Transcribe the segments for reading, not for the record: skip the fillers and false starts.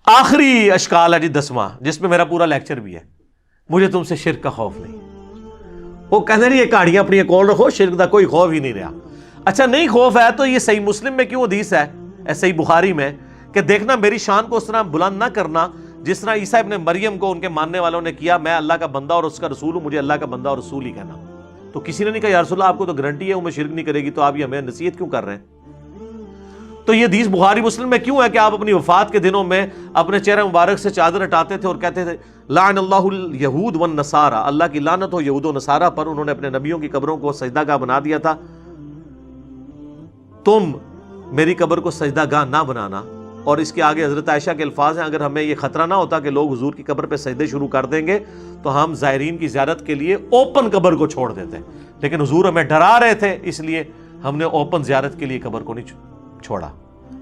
آخری اشکال ہے جی 10واں، جس میں میرا پورا لیکچر بھی ہے، مجھے تم سے شرک کا خوف نہیں۔ وہ کہتے ہیں یہ کہاڑیاں اپنی کول رکھو، شرک کا کوئی خوف ہی نہیں رہا۔ اچھا نہیں خوف ہے تو یہ صحیح مسلم میں کیوں حدیث ہے، صحیح بخاری میں، کہ دیکھنا میری شان کو اس طرح بلند نہ کرنا جس طرح عیسیٰ ابن مریم کو ان کے ماننے والوں نے کیا، میں اللہ کا بندہ اور اس کا رسول ہوں، مجھے اللہ کا بندہ اور رسول ہی کہنا۔ تو کسی نے نہیں کہا یا رسول اللہ آپ کو تو گارنٹی ہے وہ میں شرک نہیں کرے گی، تو آپ یہ ہمیں نصیحت کیوں کر رہے ہیں؟ تو یہ حدیث بخاری مسلم میں کیوں ہے کہ آپ اپنی وفات کے دنوں میں اپنے چہرے مبارک سے چادر ہٹاتے تھے اور کہتے تھے لعن اللہ الیہود والنصارى، اللہ کی لعنت ہو یہود و نصارہ پر، انہوں نے اپنے نبیوں کی قبروں کو سجدہ گاہ بنا دیا تھا، تم میری قبر کو سجدہ گاہ نہ بنانا۔ اور اس کے آگے حضرت عائشہ کے الفاظ ہیں، اگر ہمیں یہ خطرہ نہ ہوتا کہ لوگ حضور کی قبر پہ سجدے شروع کر دیں گے تو ہم زائرین کی زیارت کے لیے اوپن قبر کو چھوڑ دیتے، لیکن حضور ہمیں ڈرا رہے تھے، اس لیے ہم نے اوپن زیارت کے لیے قبر کو نہیں چھوڑا،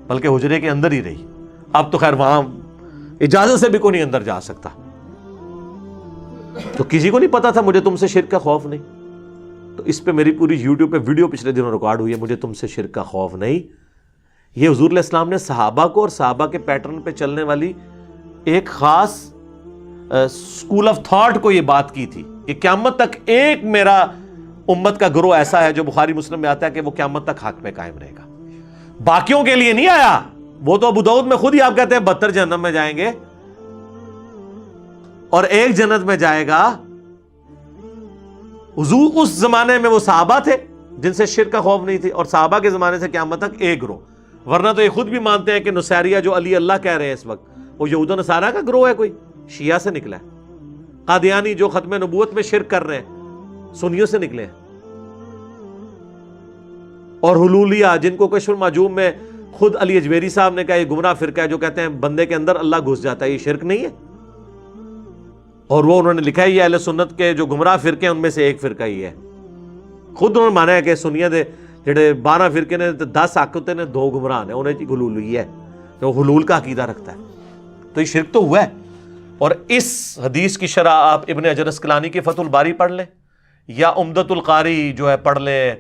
بلکہ حجرے کے اندر ہی رہی۔ اب تو خیر وہاں اجازت سے بھی کوئی نہیں اندر جا سکتا، تو کسی کو نہیں پتا تھا مجھے تم سے شرک کا خوف نہیں۔ تو اس پہ میری پوری یوٹیوب پہ ویڈیو پچھلے دنوں ریکارڈ ہوئی ہے، مجھے تم سے شرک کا خوف نہیں۔ یہ حضور علیہ السلام نے صحابہ کو اور صحابہ کے پیٹرن پہ چلنے والی ایک خاص اسکول آف تھاٹ کو یہ بات کی تھی کہ قیامت تک ایک میرا امت کا گروہ ایسا ہے جو بخاری مسلم میں آتا ہے کہ وہ قیامت تک حق پہ قائم رہے گا، باقیوں کے لیے نہیں آیا۔ وہ تو ابو داؤد میں خود ہی آپ کہتے ہیں 72 جہنم میں جائیں گے اور ایک جنت میں جائے گا۔ حضور اس زمانے میں وہ صحابہ تھے جن سے شرک کا خوف نہیں تھی، اور صحابہ کے زمانے سے قیامت تک ایک گروہ، ورنہ تو یہ خود بھی مانتے ہیں کہ نصیریہ جو علی اللہ کہہ رہے ہیں اس وقت وہ یہود و نصارہ کا گروہ ہے، کوئی شیعہ سے نکلا ہے۔ قادیانی جو ختم نبوت میں شرک کر رہے ہیں سنیوں سے نکلے ہیں، اور حلولیہ جن کو کشف المعجوم میں خود علی اجویری صاحب نے کہا یہ گمراہ فرقہ ہے جو کہتے ہیں بندے کے اندر اللہ گھس جاتا ہے، یہ شرک نہیں ہے؟ اور وہ انہوں نے لکھا ہے یہ اہل سنت کے جو گمراہ فرقے ہیں ان میں سے ایک فرقہ ہی ہے۔ خود انہوں نے مانا ہے کہ سنیہ دے جڑے 12 فرقے نے 10 حق ہوتے نے 2 گمراہ نے، انہیں حلولی ہے، وہ حلول کا عقیدہ رکھتا ہے، تو یہ شرک تو ہوا ہے۔ اور اس حدیث کی شرح آپ ابن حجر اسقلانی کی فتح الباری پڑھ لیں یا عمدۃ القاری جو ہے پڑھ لیں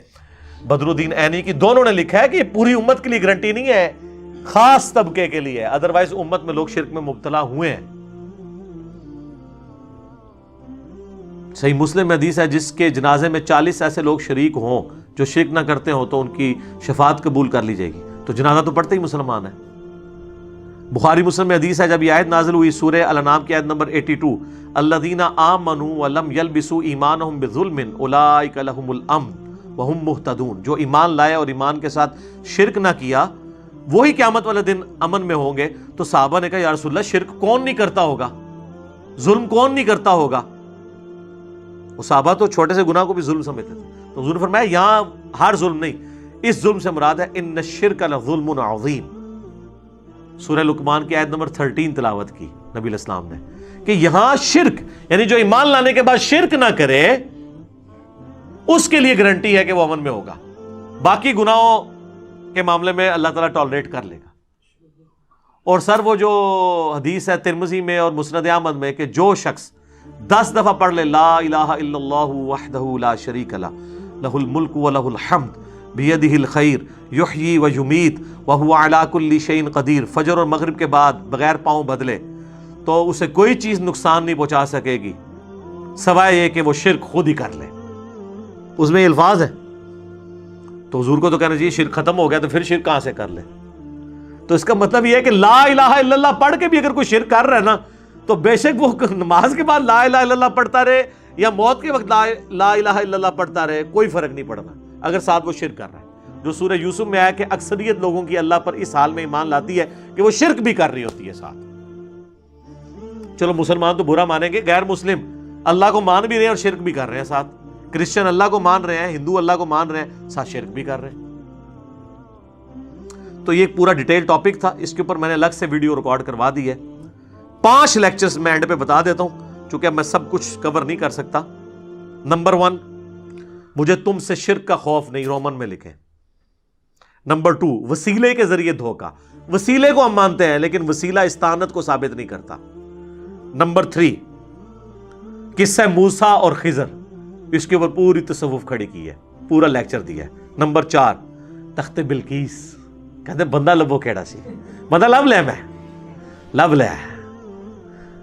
بدر الدین عینی کی، دونوں نے لکھا ہے کہ یہ پوری امت کے لیے گارنٹی نہیں ہے، خاص طبقے کے لیے ہے، ادروائز امت میں لوگ شرک میں مبتلا ہوئے ہیں۔ صحیح مسلم میں حدیث ہے جس کے جنازے میں 40 ایسے لوگ شریک ہوں جو شرک نہ کرتے ہوں تو ان کی شفاعت قبول کر لی جائے گی، تو جنازہ تو پڑھتے ہی مسلمان ہے۔ بخاری مسلم میں حدیث ہے جب یہ آیت نازل ہوئی سورہ الانعام کی آیت نمبر 82 الذین آمنوا ولم یلبسوا ایمانہم بظلم اولئک لہم الامن وہم مہتدون، جو ایمان لائے اور ایمان کے ساتھ شرک نہ کیا وہی قیامت والے دن امن میں ہوں گے۔ تو صحابہ نے کہا یا رسول اللہ شرک کون نہیں کرتا ہوگا، ظلم کون نہیں کرتا ہوگا؟ وہ صحابہ تو چھوٹے سے گناہ کو بھی ظلم سمجھتے تھے، تو حضور نے فرمایا یہاں ہر ظلم نہیں، اس ظلم سے مراد ہے ان الشرک لظلم عظیم۔ سورہ لقمان کی آیت نمبر 13 تلاوت کی نبی علیہ السلام نے کہ یہاں شرک یعنی جو ایمان لانے کے بعد شرک نہ کرے اس کے لیے گارنٹی ہے کہ وہ امن میں ہوگا، باقی گناہوں کے معاملے میں اللہ تعالیٰ ٹالریٹ کر لے گا۔ اور سر وہ جو حدیث ہے ترمذی میں اور مسند احمد میں کہ جو شخص 10 دفعہ پڑھ لے لا الہ الا اللہ وحدہ لا شریک لہ لہ الملک ولہ الحمد بیدہ الخیر یحیی و یمیت وہو علی کل شیء قدیر، فجر اور مغرب کے بعد بغیر پاؤں بدلے تو اسے کوئی چیز نقصان نہیں پہنچا سکے گی سوائے یہ کہ وہ شرک خود ہی کر لے۔ اس میں یہ الفاظ ہے، تو حضور کو تو کہنا چاہیے شرک ختم ہو گیا تو پھر شرک کہاں سے کر لے؟ تو اس کا مطلب یہ ہے کہ لا الہ الا اللہ پڑھ کے بھی اگر کوئی شرک کر رہا ہے نا تو بے شک وہ نماز کے بعد لا الہ الا اللہ پڑھتا رہے یا موت کے وقت لا الہ الا اللہ پڑھتا رہے، کوئی فرق نہیں پڑنا اگر ساتھ وہ شرک کر رہا ہے۔ جو سورہ یوسف میں آیا کہ اکثریت لوگوں کی اللہ پر اس حال میں ایمان لاتی ہے کہ وہ شرک بھی کر رہی ہوتی ہے ساتھ۔ چلو مسلمان تو برا مانیں گے، غیر مسلم اللہ کو مان بھی رہے ہیں اور شرک بھی کر رہے ہیں ساتھ، کرسچن اللہ کو مان رہے ہیں، ہندو اللہ کو مان رہے ہیں، ساتھ شرک بھی کر رہے ہیں۔ تو یہ ایک پورا ڈیٹیل ٹاپک تھا، اس کے اوپر میں نے الگ سے ویڈیو ریکارڈ کروا دی ہے، 5 لیکچرز میں اینڈ پہ بتا دیتا ہوں چونکہ اب میں سب کچھ کور نہیں کر سکتا۔ نمبر 1 مجھے تم سے شرک کا خوف نہیں، رومن میں لکھیں۔ نمبر 2 وسیلے کے ذریعے دھوکا، وسیلے کو ہم مانتے ہیں لیکن وسیلہ استعانت کو ثابت نہیں کرتا۔ نمبر 3 قصہ موسیٰ اور خضر، اس کے اوپر پوری تصوف کھڑی کی ہے، پورا لیکچر دیا ہے۔ نمبر 4 تخت بلقیس، کہتے ہیں بندہ لبو کیڑا سی، بندہ لب لے میں لب لے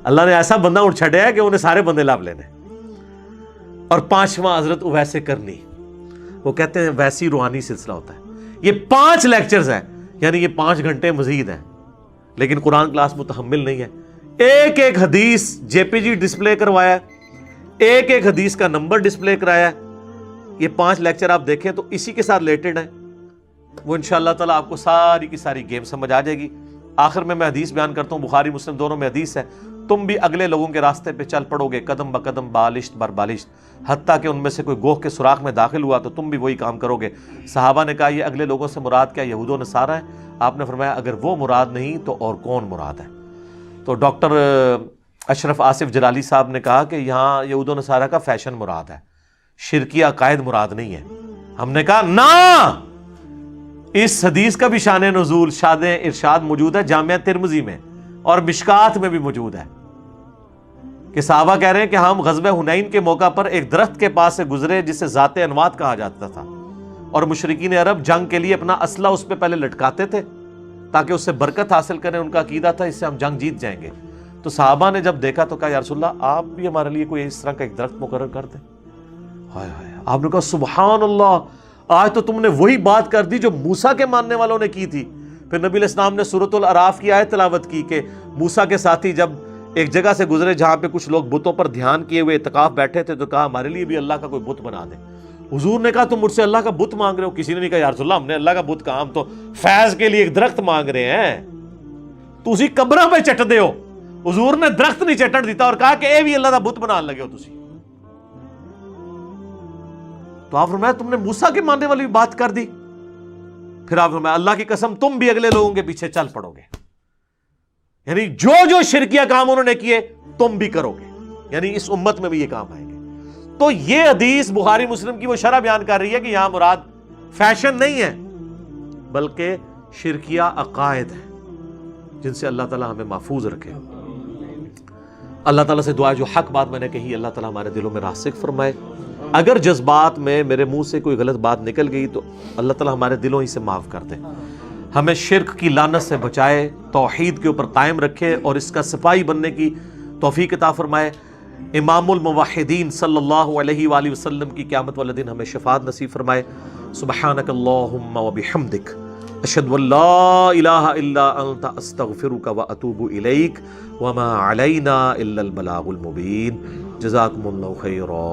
اللہ نے ایسا بندہ اٹھ چھڑیا ہے کہ انہیں سارے بندے لب لینے. اور 5واں حضرت اویس کرنی, وہ کہتے ہیں ویسی روحانی سلسلہ ہوتا ہے. یہ 5 لیکچرز ہیں, یعنی یہ 5 گھنٹے مزید ہیں, لیکن قرآن کلاس متحمل نہیں ہے. ایک ایک حدیث جے پی جی ڈسپلے کروایا ہے, ایک ایک حدیث کا نمبر ڈسپلے کرایا ہے. یہ 5 لیکچر آپ دیکھیں تو اسی کے ساتھ ریلیٹڈ ہیں. وہ انشاءاللہ تعالیٰ آپ کو ساری کی ساری گیم سمجھ آ جائے گی. آخر میں حدیث بیان کرتا ہوں, بخاری مسلم دونوں میں حدیث ہے, تم بھی اگلے لوگوں کے راستے پہ چل پڑو گے قدم بقدم بالشت بر بالشت, حتیٰ کہ ان میں سے کوئی گوہ کے سوراخ میں داخل ہوا تو تم بھی وہی کام کرو گے. صحابہ نے کہا یہ اگلے لوگوں سے مراد کیا یہود و نصارہ ہے؟ آپ نے فرمایا اگر وہ مراد نہیں تو اور کون مراد ہے؟ تو ڈاکٹر اشرف آصف جلالی صاحب نے کہا کہ یہاں یہود و نصارہ کا فیشن مراد ہے, شرکی عقائد مراد نہیں ہے. ہم نے کہا نا, اس حدیث کا بھی شان نزول شاد ارشاد موجود ہے جامعہ ترمذی میں اور مشکات میں بھی موجود ہے, کہ صحابہ کہہ رہے ہیں کہ ہم غزوہ حنین کے موقع پر ایک درخت کے پاس سے گزرے جسے ذات انوات کہا جاتا تھا, اور مشرکین عرب جنگ کے لیے اپنا اسلحہ اس پہ پہلے لٹکاتے تھے تاکہ اس سے برکت حاصل کریں. ان کا عقیدہ تھا اس سے ہم جنگ جیت جائیں گے. تو صحابہ نے جب دیکھا تو کہا یا رسول اللہ آپ بھی ہمارے لیے کوئی اس طرح کا ایک درخت مقرر کر دیں. ہائے ہائے, آپ نے کہا سبحان اللہ, آج تو تم نے وہی بات کر دی جو موسیٰ کے ماننے والوں نے کی تھی. پھر نبی علیہ السلام نے سورۃ الاعراف کی آیت تلاوت کی کہ موسیٰ کے ساتھی جب ایک جگہ سے گزرے جہاں پہ کچھ لوگ بتوں پر دھیان کیے ہوئے اعتکاف بیٹھے تھے, تو کہا ہمارے لیے بھی اللہ کا کوئی بت بنا دے. حضور نے کہا تم مجھ سے اللہ کا بت مانگ رہے ہو؟ کسی نے نہیں کہا یا رسول اللہ ہم نے اللہ کا بت کہا, ہم تو فیض کے لیے ایک درخت مانگ رہے ہیں. تو اسی قبرہ پہ چٹ دے ہو. حضور نے درخت نہیں چٹن دیتا اور کہا کہ اے بھی اللہ کا بت بنا لگے ہو تسی. تو آپ فرمایا تم نے موسیٰ کے ماننے والی بات کر دی. پھر آپ فرمایا اللہ کی قسم تم بھی اگلے لوگوں کے پیچھے چل پڑو گے, یعنی جو جو شرکیہ کام انہوں نے کیے تم بھی کرو گے, یعنی اس امت میں بھی یہ کام آئیں گے. تو یہ حدیث بخاری مسلم کی وہ شرح بیان کر رہی ہے کہ یہاں مراد فیشن نہیں ہے بلکہ شرکیہ عقائد ہیں جن سے اللہ تعالیٰ ہمیں محفوظ رکھے. اللہ تعالیٰ سے دعا ہے جو حق بات میں نے کہی اللہ تعالیٰ ہمارے دلوں میں راسخ فرمائے. اگر جذبات میں میرے منہ سے کوئی غلط بات نکل گئی تو اللہ تعالیٰ ہمارے دلوں ہی سے معاف کر دے. ہمیں شرک کی لعنت سے بچائے, توحید کے اوپر قائم رکھے اور اس کا سپاہی بننے کی توفیق عطا فرمائے. امام الموحدین صلی اللہ علیہ وآلہ وسلم کی قیامت والے دن ہمیں شفاعت نصیب فرمائے. سبحانک اللہم وبحمدک اشہد ان لا الہ الا انت استغفرک واتوب الیک وما علینا الا البلاغ المبین. جزاکم اللہ خیرا.